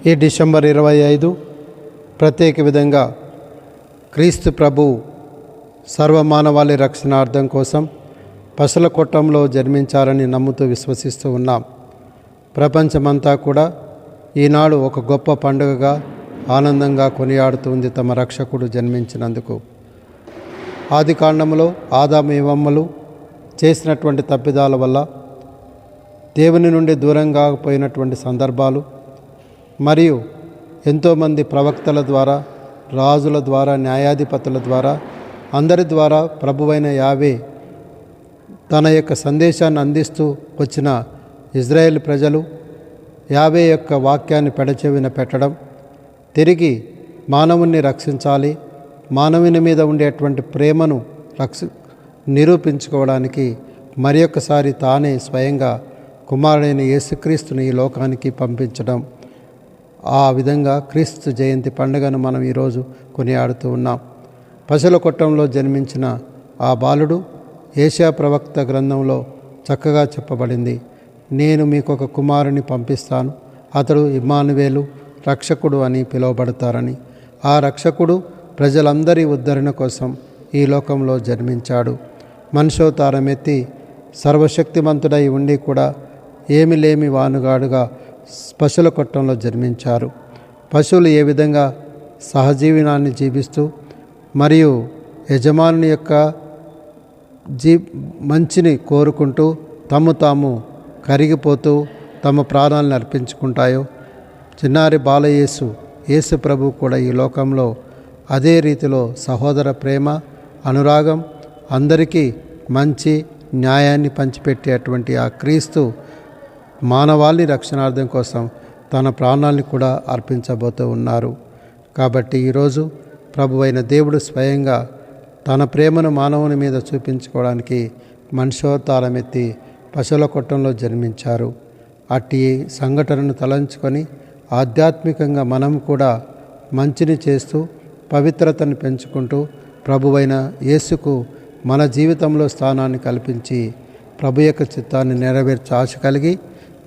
ఈ డిసెంబర్ 25 ప్రత్యేక విధంగా క్రీస్తు ప్రభు సర్వమానవాళి రక్షణార్థం కోసం పశుల కొట్టంలో జన్మించారని నమ్ముతూ విశ్వసిస్తూ ఉన్నాం. ప్రపంచమంతా కూడా ఈనాడు ఒక గొప్ప పండుగగా ఆనందంగా కొనియాడుతుంది తమ రక్షకుడు జన్మించినందుకు. ఆది కాండంలో ఆదాము ఏవమ్మలు చేసినటువంటి తప్పిదాల వల్ల దేవుని నుండి దూరంగా పోయినటువంటి సందర్భాలు, మరియు ఎంతోమంది ప్రవక్తల ద్వారా, రాజుల ద్వారా, న్యాయాధిపతుల ద్వారా, అందరి ద్వారా ప్రభువైన యావే తన యొక్క సందేశాన్ని అందిస్తూ వచ్చిన ఇజ్రాయేల్ ప్రజలు యావే యొక్క వాక్యాన్ని పెడచెవిన పెట్టడం, తిరిగి మానవుణ్ణి రక్షించాలి, మానవుని మీద ఉండేటువంటి ప్రేమను నిరూపించుకోవడానికి మరి ఒక్కసారి తానే స్వయంగా కుమారుడైన యేసుక్రీస్తుని ఈ లోకానికి పంపించడం. ఆ విధంగా క్రీస్తు జయంతి పండుగను మనం ఈరోజు కొనియాడుతూ ఉన్నాం. పశుల కొట్టంలో జన్మించిన ఆ బాలుడు ఏషియా ప్రవక్త గ్రంథంలో చక్కగా చెప్పబడింది. నేను మీకు ఒక కుమారుని పంపిస్తాను, అతడు ఇమ్మానువేలు, రక్షకుడు అని పిలువబడతారని. ఆ రక్షకుడు ప్రజలందరి ఉద్ధరణ కోసం ఈ లోకంలో జన్మించాడు. మనుషోతారమెత్తి సర్వశక్తిమంతుడై ఉండి కూడా ఏమి లేమి వానుగాడుగా పశుల కొట్టంలో జన్మించారు. పశువులు ఏ విధంగా సహజీవనాన్ని జీవిస్తూ మరియు యజమాని యొక్క మంచిని కోరుకుంటూ తాము కరిగిపోతూ తమ ప్రాణాలను అర్పించుకుంటాయో, చిన్నారి యేసు ప్రభు కూడా ఈ లోకంలో అదే రీతిలో సహోదర ప్రేమ, అనురాగం, అందరికీ మంచి న్యాయాన్ని పంచిపెట్టేటువంటి ఆ క్రీస్తు మానవాళి రక్షణార్థం కోసం తన ప్రాణాలను కూడా అర్పించబోతూ ఉన్నారు. కాబట్టి ఈరోజు ప్రభువైన దేవుడు స్వయంగా తన ప్రేమను మానవుని మీద చూపించుకోవడానికి మనుషోతారమెత్తి పశువుల కొట్టంలో జన్మించారు. అట్టి సంఘటనను తలంచుకొని ఆధ్యాత్మికంగా మనం కూడా మంచిని చేస్తూ పవిత్రతను పెంచుకుంటూ ప్రభువైన యేసుకు మన జీవితంలో స్థానాన్ని కల్పించి ప్రభు యొక్క చిత్తాన్ని నెరవేర్చే ఆశ కలిగి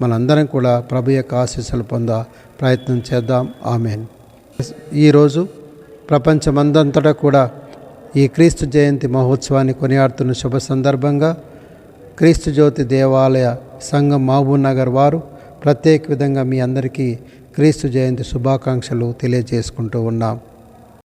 మనందరం కూడా ప్రభు యొక్క ఆశీస్సులు పొంద ప్రయత్నం చేద్దాం. ఆమేన్. ఈరోజు ప్రపంచమందంతటా కూడా ఈ క్రీస్తు జయంతి మహోత్సవాన్ని కొనియాడుతున్న శుభ సందర్భంగా క్రీస్తు జ్యోతి దేవాలయ సంఘం మహబూబ్ నగర్ వారు ప్రత్యేక విధంగా మీ అందరికీ క్రీస్తు జయంతి శుభాకాంక్షలు తెలియజేసుకుంటూ ఉన్నాం.